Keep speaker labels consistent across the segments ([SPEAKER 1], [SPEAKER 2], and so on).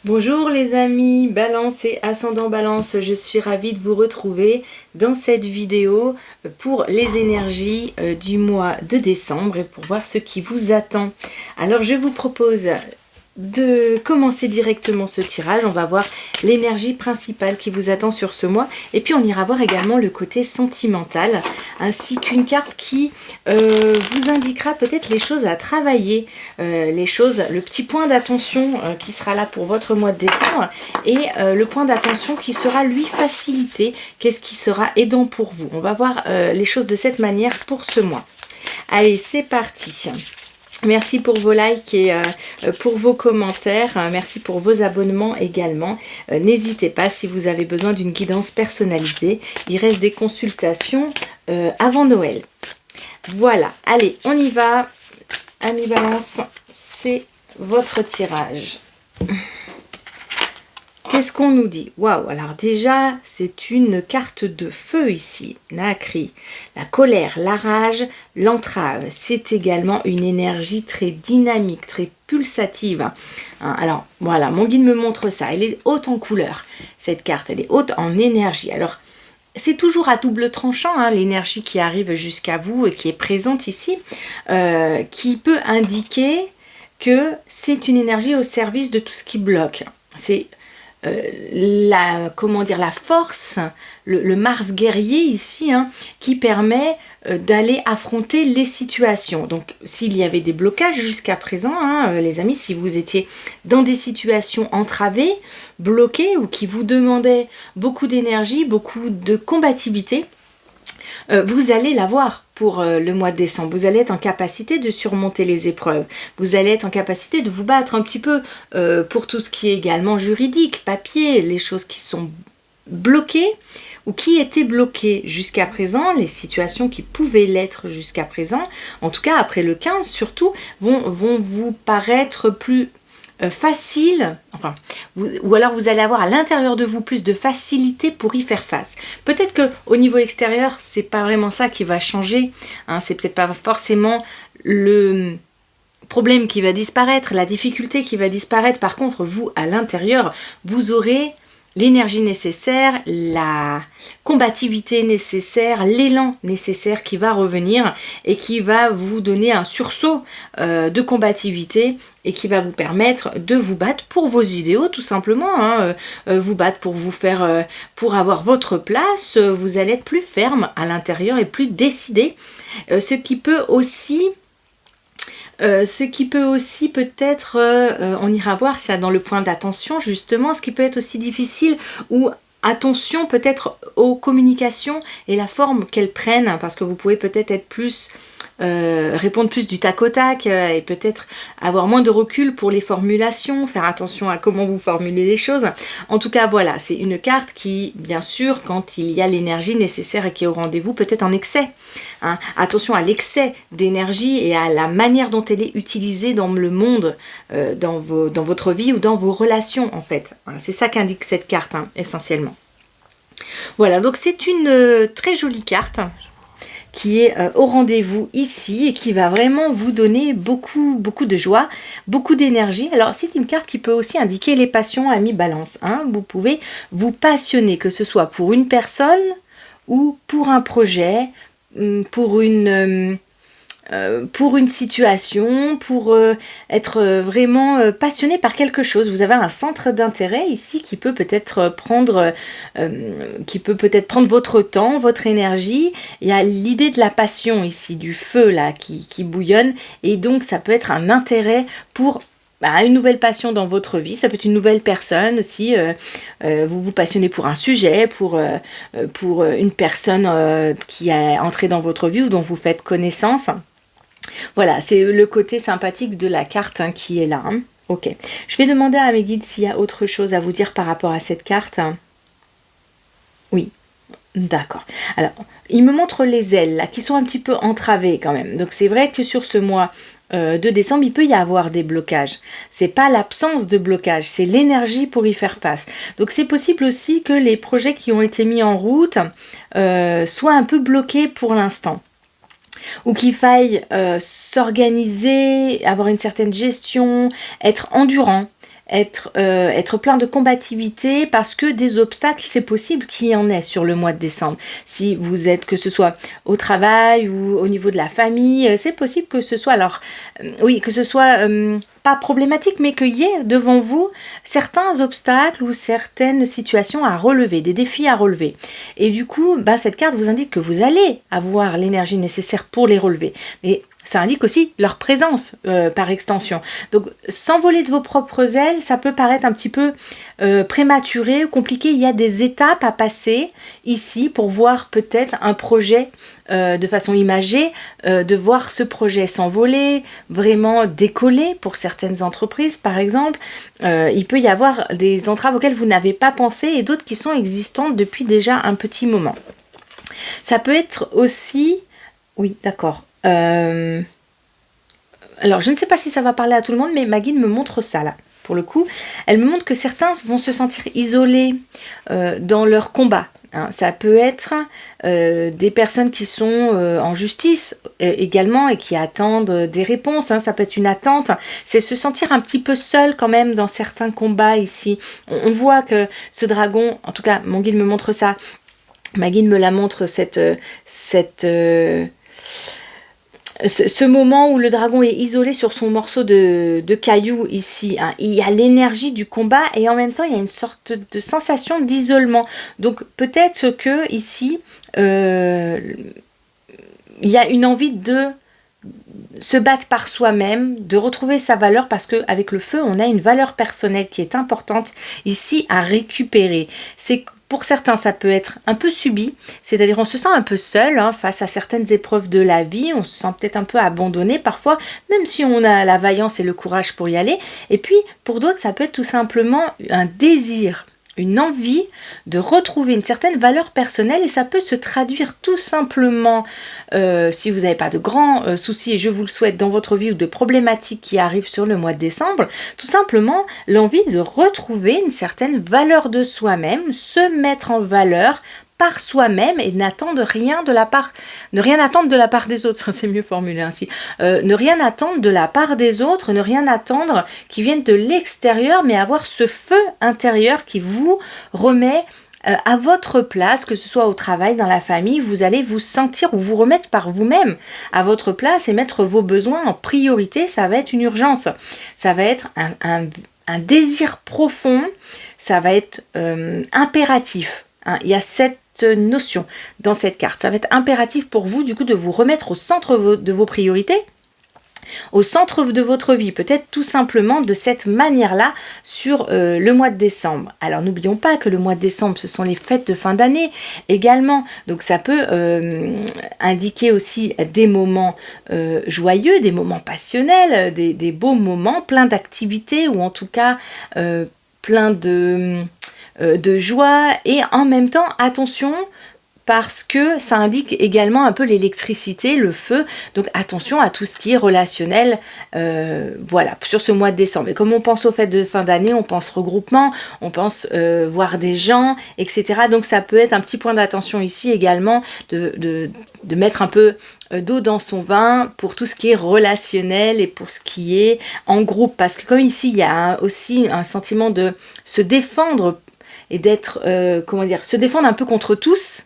[SPEAKER 1] Bonjour les amis, Balance et Ascendant Balance, je suis ravie de vous retrouver dans cette vidéo pour les énergies du mois de décembre et pour voir ce qui vous attend. Alors je vous propose de commencer directement ce tirage. On va voir l'énergie principale qui vous attend sur ce mois et puis on ira voir également le côté sentimental ainsi qu'une carte qui vous indiquera peut-être les choses à travailler, le petit point d'attention qui sera là pour votre mois de décembre et le point d'attention qui sera lui facilité, qu'est-ce qui sera aidant pour vous. On va voir les choses de cette manière pour ce mois. Allez, c'est parti. Merci pour vos likes et pour vos commentaires. Merci pour vos abonnements également. N'hésitez pas si vous avez besoin d'une guidance personnalisée. Il reste des consultations avant Noël. Voilà, allez, on y va. Amis Balance, c'est votre tirage. Qu'est-ce qu'on nous dit? Waouh, alors déjà, c'est une carte de feu ici. Nakri. La colère, la rage, l'entrave. C'est également une énergie très dynamique, très pulsative. Alors, voilà, mon guide me montre ça. Elle est haute en couleur, cette carte. Elle est haute en énergie. Alors, c'est toujours à double tranchant, l'énergie qui arrive jusqu'à vous et qui est présente ici, qui peut indiquer que c'est une énergie au service de tout ce qui bloque. C'est la force, le Mars guerrier ici, qui permet d'aller affronter les situations. Donc s'il y avait des blocages jusqu'à présent, les amis, si vous étiez dans des situations entravées, bloquées ou qui vous demandaient beaucoup d'énergie, beaucoup de combativité, vous allez l'avoir pour le mois de décembre. Vous allez être en capacité de surmonter les épreuves. Vous allez être en capacité de vous battre un petit peu pour tout ce qui est également juridique, papier, les choses qui sont bloquées ou qui étaient bloquées jusqu'à présent, les situations qui pouvaient l'être jusqu'à présent, en tout cas après le 15 surtout, vont vous paraître plus facile, ou alors vous allez avoir à l'intérieur de vous plus de facilité pour y faire face. Peut-être que au niveau extérieur, c'est pas vraiment ça qui va changer, c'est peut-être pas forcément le problème qui va disparaître, la difficulté qui va disparaître. Par contre, vous, à l'intérieur, vous aurez l'énergie nécessaire, la combativité nécessaire, l'élan nécessaire qui va revenir et qui va vous donner un sursaut de combativité et qui va vous permettre de vous battre pour vos idéaux tout simplement, vous battre pour vous faire, pour avoir votre place. Vous allez être plus ferme à l'intérieur et plus décidé, ce qui peut aussi peut-être, on ira voir ça dans le point d'attention justement, ce qui peut être aussi difficile ou attention peut-être aux communications et la forme qu'elles prennent, parce que vous pouvez peut-être être plus répondre plus du tac au tac et peut-être avoir moins de recul pour les formulations, faire attention à comment vous formulez les choses. En tout cas, voilà, c'est une carte qui, bien sûr, quand il y a l'énergie nécessaire et qui est au rendez-vous, peut être en excès. Attention à l'excès d'énergie et à la manière dont elle est utilisée dans le monde, dans votre vie ou dans vos relations, en fait. Voilà, c'est ça qu'indique cette carte, essentiellement. Voilà, donc c'est une très jolie carte qui est au rendez-vous ici et qui va vraiment vous donner beaucoup de joie, beaucoup d'énergie. Alors c'est une carte qui peut aussi indiquer les passions, amis Balance. Vous pouvez vous passionner, que ce soit pour une personne ou pour un projet, pour une situation, pour être vraiment passionné par quelque chose. Vous avez un centre d'intérêt ici qui peut peut-être prendre votre temps, votre énergie. Il y a l'idée de la passion ici, du feu là qui bouillonne, et donc ça peut être un intérêt pour une nouvelle passion dans votre vie. Ça peut être une nouvelle personne si vous vous passionnez pour un sujet, pour une personne qui est entrée dans votre vie ou dont vous faites connaissance. Voilà, c'est le côté sympathique de la carte qui est là. Ok, je vais demander à mes guides s'il y a autre chose à vous dire par rapport à cette carte. Oui, d'accord. Alors, il me montre les ailes là, qui sont un petit peu entravées quand même. Donc c'est vrai que sur ce mois de décembre, il peut y avoir des blocages. C'est pas l'absence de blocage, c'est l'énergie pour y faire face. Donc c'est possible aussi que les projets qui ont été mis en route soient un peu bloqués pour l'instant. Ou qu'il faille s'organiser, avoir une certaine gestion, être endurant, être plein de combativité parce que des obstacles, c'est possible qu'il y en ait sur le mois de décembre. Si vous êtes, que ce soit au travail ou au niveau de la famille, c'est possible que ce soit, alors oui, que ce soit pas problématique, mais qu'il y ait devant vous certains obstacles ou certaines situations à relever, des défis à relever. Et du coup, cette carte vous indique que vous allez avoir l'énergie nécessaire pour les relever. Mais ça indique aussi leur présence par extension. Donc, s'envoler de vos propres ailes, ça peut paraître un petit peu prématuré ou compliqué. Il y a des étapes à passer ici pour voir peut-être un projet de façon imagée, de voir ce projet s'envoler, vraiment décoller pour certaines entreprises par exemple. Il peut y avoir des entraves auxquelles vous n'avez pas pensé et d'autres qui sont existantes depuis déjà un petit moment. Ça peut être aussi... Oui, d'accord. Alors, je ne sais pas si ça va parler à tout le monde, mais ma guide me montre ça là. Pour le coup, elle me montre que certains vont se sentir isolés dans leur combat. Hein. Ça peut être des personnes qui sont en justice également et qui attendent des réponses. Hein. Ça peut être une attente. C'est se sentir un petit peu seul quand même dans certains combats ici. On voit que ce dragon, en tout cas, mon guide me montre ça. Ma guide me la montre ce moment où le dragon est isolé sur son morceau de caillou ici. Hein. Il y a l'énergie du combat et en même temps il y a une sorte de sensation d'isolement. Donc peut-être que ici il y a une envie de se battre par soi-même, de retrouver sa valeur parce qu'avec le feu on a une valeur personnelle qui est importante ici à récupérer. C'est pour certains, ça peut être un peu subi, c'est-à-dire on se sent un peu seul face à certaines épreuves de la vie, on se sent peut-être un peu abandonné parfois, même si on a la vaillance et le courage pour y aller. Et puis, pour d'autres, ça peut être tout simplement un désir, une envie de retrouver une certaine valeur personnelle et ça peut se traduire tout simplement, si vous n'avez pas de grands soucis, et je vous le souhaite dans votre vie ou de problématiques qui arrivent sur le mois de décembre, tout simplement l'envie de retrouver une certaine valeur de soi-même, se mettre en valeur par soi-même et ne rien attendre de la part des autres, c'est mieux formulé ainsi, ne rien attendre de la part des autres, ne rien attendre qui vienne de l'extérieur, mais avoir ce feu intérieur qui vous remet à votre place, que ce soit au travail, dans la famille, vous allez vous sentir ou vous remettre par vous-même à votre place et mettre vos besoins en priorité. Ça va être une urgence, ça va être un désir profond, ça va être impératif. Hein. Il y a cette notion dans cette carte. Ça va être impératif pour vous du coup de vous remettre au centre de vos priorités, au centre de votre vie, peut-être tout simplement de cette manière-là sur le mois de décembre. Alors n'oublions pas que le mois de décembre, ce sont les fêtes de fin d'année également, donc ça peut indiquer aussi des moments joyeux, des moments passionnels, des beaux moments, plein d'activités ou en tout cas plein de joie et en même temps, attention, parce que ça indique également un peu l'électricité, le feu, donc attention à tout ce qui est relationnel, voilà, sur ce mois de décembre. Et comme on pense aux fêtes de fin d'année, on pense regroupement, on pense voir des gens, etc. Donc ça peut être un petit point d'attention ici également, de mettre un peu d'eau dans son vin pour tout ce qui est relationnel et pour ce qui est en groupe, parce que comme ici, il y a aussi un sentiment de se défendre et d'être, se défendre un peu contre tous.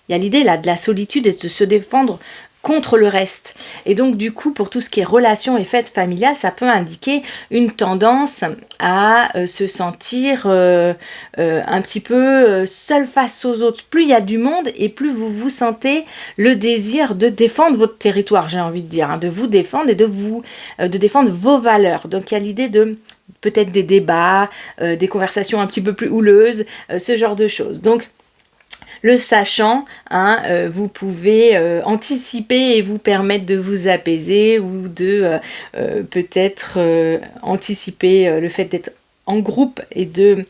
[SPEAKER 1] Il y a l'idée là de la solitude et de se défendre contre le reste. Et donc du coup, pour tout ce qui est relations et fêtes familiales, ça peut indiquer une tendance à se sentir un petit peu seul face aux autres. Plus il y a du monde et plus vous vous sentez le désir de défendre votre territoire, j'ai envie de dire, de vous défendre et de défendre vos valeurs. Donc il y a l'idée de peut-être des débats, des conversations un petit peu plus houleuses, ce genre de choses. Donc le sachant, vous pouvez anticiper et vous permettre de vous apaiser ou de peut-être anticiper le fait d'être en groupe et de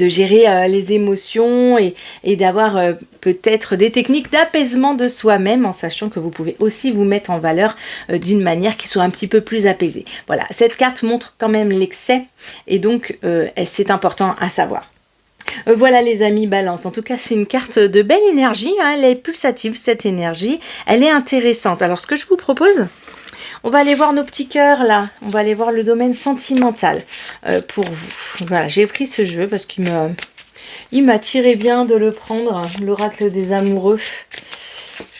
[SPEAKER 1] gérer les émotions et d'avoir peut-être des techniques d'apaisement de soi-même en sachant que vous pouvez aussi vous mettre en valeur d'une manière qui soit un petit peu plus apaisée. Voilà, cette carte montre quand même l'excès et donc c'est important à savoir. Voilà les amis Balance, en tout cas c'est une carte de belle énergie, elle est pulsative cette énergie, elle est intéressante. Alors ce que je vous propose, On va aller voir nos petits cœurs là. On va aller voir le domaine sentimental pour vous. Voilà, j'ai pris ce jeu parce qu'il m'a tiré bien de le prendre, hein, l'oracle des amoureux.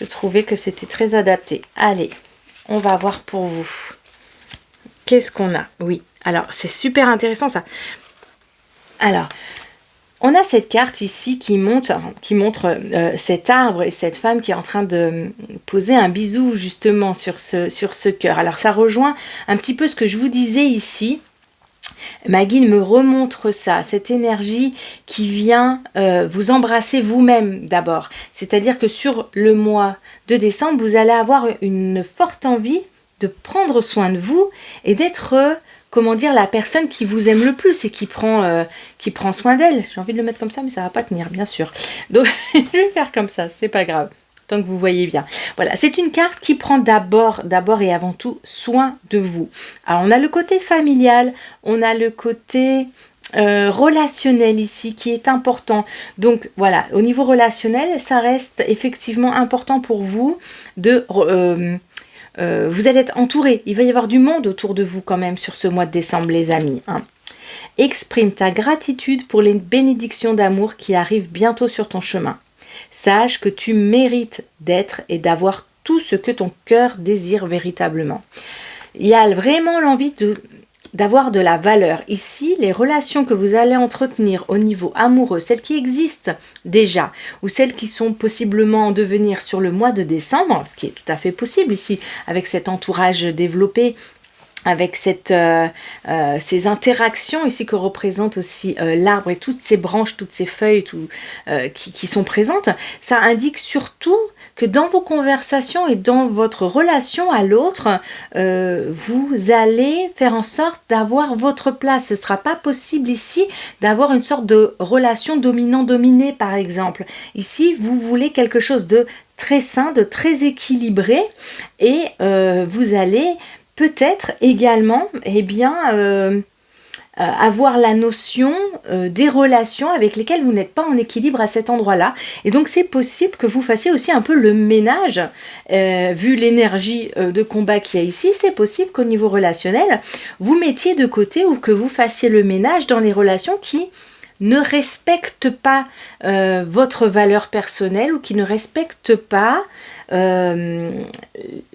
[SPEAKER 1] Je trouvais que c'était très adapté. Allez, on va voir pour vous. Qu'est-ce qu'on a? Oui, alors c'est super intéressant ça. Alors, on a cette carte ici qui montre cet arbre et cette femme qui est en train de poser un bisou justement sur ce cœur. Alors ça rejoint un petit peu ce que je vous disais ici. Ma guide me remontre ça, cette énergie qui vient vous embrasser vous-même d'abord. C'est-à-dire que sur le mois de décembre, vous allez avoir une forte envie de prendre soin de vous et d'être, comment dire, la personne qui vous aime le plus et qui prend soin d'elle. J'ai envie de le mettre comme ça, mais ça va pas tenir, bien sûr. Donc, je vais faire comme ça, c'est pas grave. Tant que vous voyez bien. Voilà, c'est une carte qui prend d'abord et avant tout soin de vous. Alors, on a le côté familial, on a le côté relationnel ici qui est important. Donc, voilà, au niveau relationnel, ça reste effectivement important pour vous de... vous allez être entouré. Il va y avoir du monde autour de vous quand même sur ce mois de décembre, les amis. Hein. Exprime ta gratitude pour les bénédictions d'amour qui arrivent bientôt sur ton chemin. Sache que tu mérites d'être et d'avoir tout ce que ton cœur désire véritablement. Il y a vraiment l'envie d'avoir de la valeur. Ici, les relations que vous allez entretenir au niveau amoureux, celles qui existent déjà, ou celles qui sont possiblement en devenir sur le mois de décembre, ce qui est tout à fait possible ici, avec cet entourage développé, avec ces interactions ici que représente aussi l'arbre et toutes ces branches, toutes ces feuilles qui sont présentes, ça indique surtout que dans vos conversations et dans votre relation à l'autre, vous allez faire en sorte d'avoir votre place. Ce ne sera pas possible ici d'avoir une sorte de relation dominant-dominé, par exemple. Ici, vous voulez quelque chose de très sain, de très équilibré, et vous allez peut-être également, avoir la notion des relations avec lesquelles vous n'êtes pas en équilibre à cet endroit-là. Et donc, c'est possible que vous fassiez aussi un peu le ménage, vu l'énergie de combat qu'il y a ici, c'est possible qu'au niveau relationnel, vous mettiez de côté ou que vous fassiez le ménage dans les relations qui ne respectent pas votre valeur personnelle ou qui ne respectent pas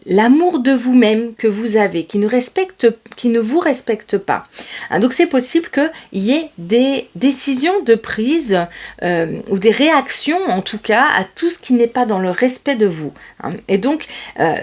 [SPEAKER 1] l'amour de vous-même que vous avez, qui ne vous respecte pas. Hein, donc c'est possible qu'il y ait des décisions de prise ou des réactions en tout cas à tout ce qui n'est pas dans le respect de vous. Hein. Et donc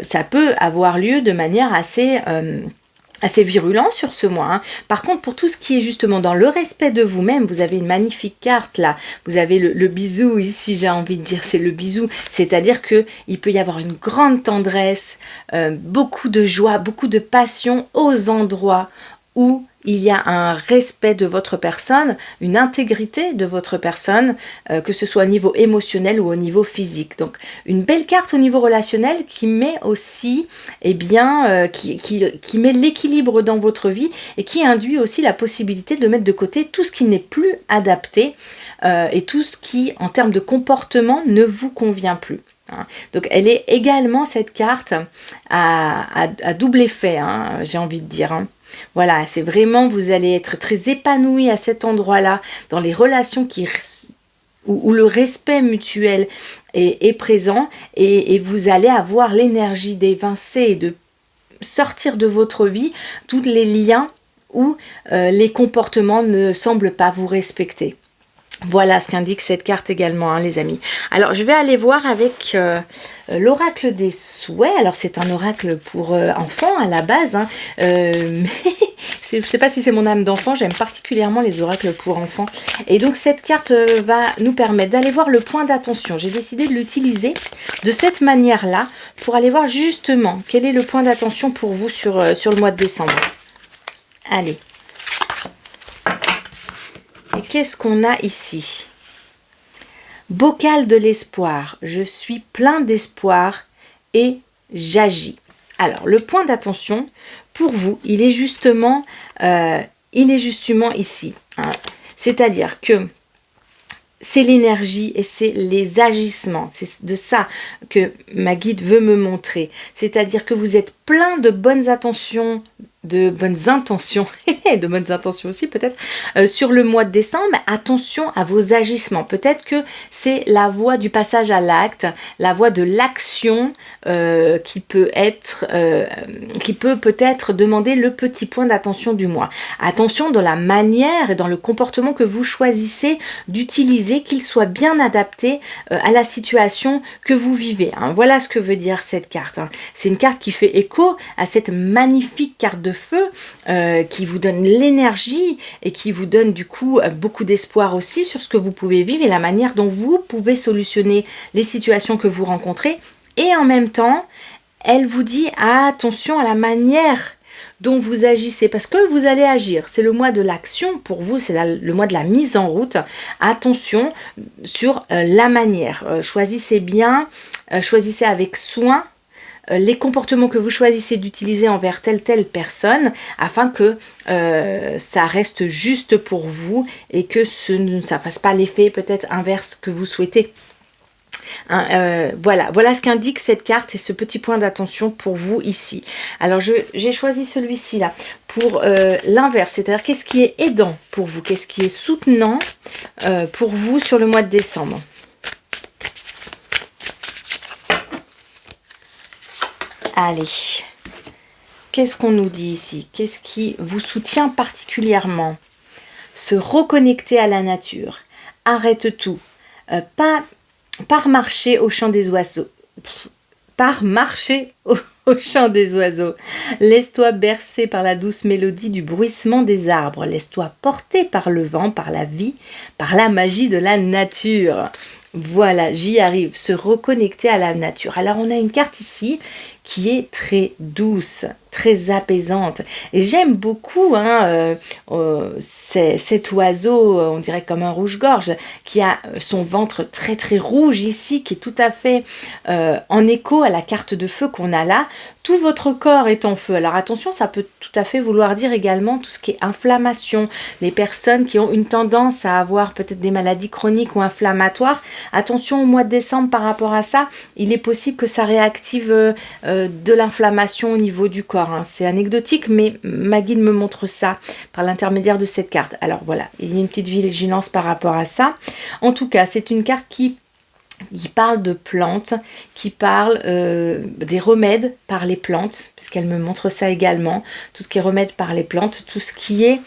[SPEAKER 1] ça peut avoir lieu de manière assez virulent sur ce mois. Hein. Par contre, pour tout ce qui est justement dans le respect de vous-même, vous avez une magnifique carte là. Vous avez le bisou ici, j'ai envie de dire, c'est le bisou. C'est-à-dire qu'il peut y avoir une grande tendresse, beaucoup de joie, beaucoup de passion aux endroits où il y a un respect de votre personne, une intégrité de votre personne, que ce soit au niveau émotionnel ou au niveau physique. Donc, une belle carte au niveau relationnel qui met aussi, qui met l'équilibre dans votre vie et qui induit aussi la possibilité de mettre de côté tout ce qui n'est plus adapté et tout ce qui, en termes de comportement, ne vous convient plus. Donc elle est également cette carte à double effet, hein, j'ai envie de dire. Hein. Voilà, c'est vraiment, vous allez être très épanoui à cet endroit-là, dans les relations où le respect mutuel est présent et vous allez avoir l'énergie d'évincer et de sortir de votre vie tous les liens où les comportements ne semblent pas vous respecter. Voilà ce qu'indique cette carte également, hein, les amis. Alors, je vais aller voir avec l'oracle des souhaits. Alors, c'est un oracle pour enfants à la base. Hein, mais je ne sais pas si c'est mon âme d'enfant. J'aime particulièrement les oracles pour enfants. Et donc, cette carte va nous permettre d'aller voir le point d'attention. J'ai décidé de l'utiliser de cette manière-là pour aller voir justement quel est le point d'attention pour vous sur le mois de décembre. Allez. Et qu'est-ce qu'on a ici? Bocal de l'espoir. Je suis plein d'espoir et j'agis. Alors, le point d'attention pour vous, il est justement ici. Hein. C'est-à-dire que c'est l'énergie et c'est les agissements. C'est de ça que ma guide veut me montrer. C'est-à-dire que vous êtes plein de bonnes intentions, de bonnes intentions aussi peut-être, sur le mois de décembre. Attention à vos agissements. Peut-être que c'est la voie du passage à l'acte, la voie de l'action qui peut peut-être demander le petit point d'attention du mois. Attention dans la manière et dans le comportement que vous choisissez d'utiliser, qu'il soit bien adapté à la situation que vous vivez. Hein. Voilà ce que veut dire cette carte. Hein. C'est une carte qui fait écho à cette magnifique carte de feu qui vous donne l'énergie et qui vous donne du coup beaucoup d'espoir aussi sur ce que vous pouvez vivre et la manière dont vous pouvez solutionner les situations que vous rencontrez. Et en même temps, elle vous dit attention à la manière dont vous agissez, parce que vous allez agir. C'est le mois de l'action pour vous, c'est le mois de la mise en route. Attention sur la manière. Choisissez bien, choisissez avec soin les comportements que vous choisissez d'utiliser envers telle personne afin que ça reste juste pour vous et que ça ne fasse pas l'effet peut-être inverse que vous souhaitez. Hein, voilà ce qu'indique cette carte et ce petit point d'attention pour vous ici. Alors j'ai choisi celui-ci là pour l'inverse, c'est-à-dire qu'est-ce qui est aidant pour vous, qu'est-ce qui est soutenant pour vous sur le mois de décembre. Allez, qu'est-ce qu'on nous dit ici? Qu'est-ce qui vous soutient particulièrement? Se reconnecter à la nature. Arrête tout. Par marcher au chant des oiseaux. Par marcher au chant des oiseaux. Laisse-toi bercer par la douce mélodie du bruissement des arbres. Laisse-toi porter par le vent, par la vie, par la magie de la nature. Voilà, j'y arrive, se reconnecter à la nature. Alors on a une carte ici qui est très douce, très apaisante. Et j'aime beaucoup cet oiseau, on dirait comme un rouge-gorge, qui a son ventre très très rouge ici, qui est tout à fait en écho à la carte de feu qu'on a là. Tout votre corps est en feu. Alors attention, ça peut tout à fait vouloir dire également tout ce qui est inflammation. Les personnes qui ont une tendance à avoir peut-être des maladies chroniques ou inflammatoires, attention au mois de décembre par rapport à ça. Il est possible que ça réactive de l'inflammation au niveau du corps. Hein. C'est anecdotique, mais ma guide me montre ça par l'intermédiaire de cette carte. Alors voilà, il y a une petite vigilance par rapport à ça. En tout cas, c'est une carte qui parle de plantes, qui parle des remèdes par les plantes, puisqu'elle me montre ça également, tout ce qui est remèdes par les plantes, tout ce qui est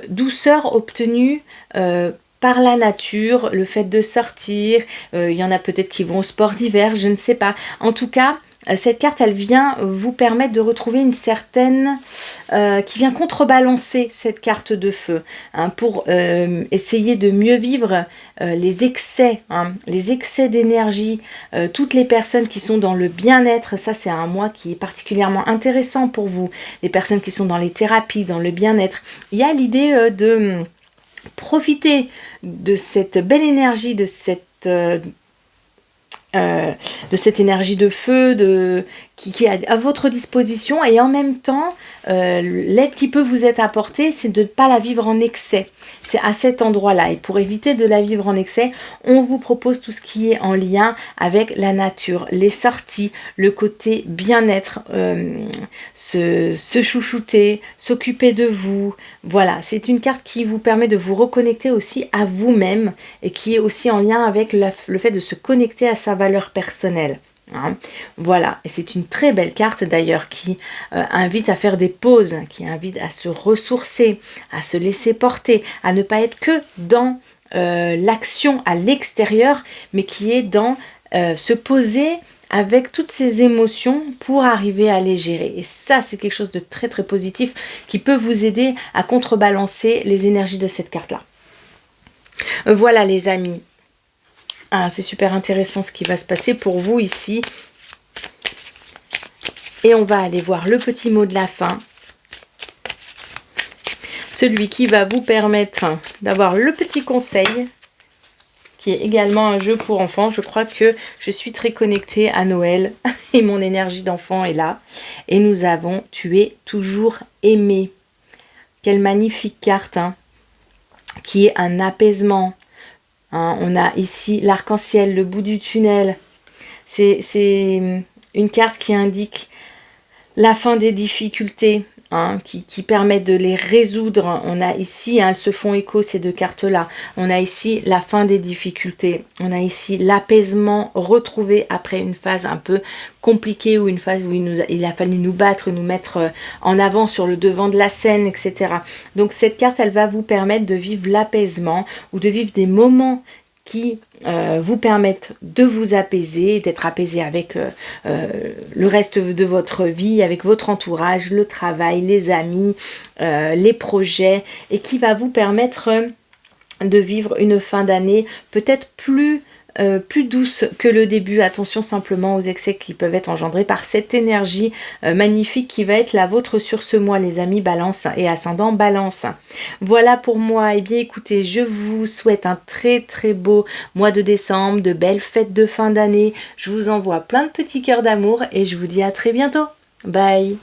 [SPEAKER 1] douceur obtenue par la nature, le fait de sortir, il y en a peut-être qui vont au sport d'hiver, je ne sais pas. En tout cas, cette carte, elle vient vous permettre de retrouver une certaine... qui vient contrebalancer cette carte de feu, hein, pour essayer de mieux vivre les excès d'énergie. Toutes les personnes qui sont dans le bien-être, ça c'est un mois qui est particulièrement intéressant pour vous. Les personnes qui sont dans les thérapies, dans le bien-être. Il y a l'idée de profiter de cette belle énergie, de cette énergie de feu qui est à votre disposition, et en même temps l'aide qui peut vous être apportée, c'est de ne pas la vivre en excès. C'est à cet endroit-là, et pour éviter de la vivre en excès, on vous propose tout ce qui est en lien avec la nature, les sorties, le côté bien-être, se chouchouter, s'occuper de vous. Voilà, c'est une carte qui vous permet de vous reconnecter aussi à vous-même et qui est aussi en lien avec le fait de se connecter à sa valeur personnelle. Hein. Voilà, et c'est une très belle carte d'ailleurs qui invite à faire des pauses, qui invite à se ressourcer, à se laisser porter, à ne pas être que dans l'action à l'extérieur, mais qui est dans se poser avec toutes ces émotions pour arriver à les gérer. Et ça, c'est quelque chose de très très positif qui peut vous aider à contrebalancer les énergies de cette carte-là. Voilà les amis. Ah, c'est super intéressant ce qui va se passer pour vous ici. Et on va aller voir le petit mot de la fin. Celui qui va vous permettre d'avoir le petit conseil, qui est également un jeu pour enfants. Je crois que je suis très connectée à Noël et mon énergie d'enfant est là. Et nous avons Tu es toujours aimé. Quelle magnifique carte, hein, qui est un apaisement. hein. On a ici l'arc-en-ciel, le bout du tunnel. C'est une carte qui indique la fin des difficultés, hein, qui permet de les résoudre. On a ici, hein, elles se font écho ces deux cartes-là. On a ici la fin des difficultés. On a ici l'apaisement retrouvé après une phase un peu compliquée ou une phase où il a fallu nous battre, nous mettre en avant sur le devant de la scène, etc. Donc cette carte, elle va vous permettre de vivre l'apaisement ou de vivre des moments qui vous permettent de vous apaiser, d'être apaisé avec le reste de votre vie, avec votre entourage, le travail, les amis, les projets, et qui va vous permettre de vivre une fin d'année peut-être plus douce que le début. Attention simplement aux excès qui peuvent être engendrés par cette énergie magnifique qui va être la vôtre sur ce mois, les amis Balance et ascendant Balance. Voilà pour moi. Et bien écoutez, je vous souhaite un très très beau mois de décembre, de belles fêtes de fin d'année. Je vous envoie plein de petits cœurs d'amour et je vous dis à très bientôt. Bye.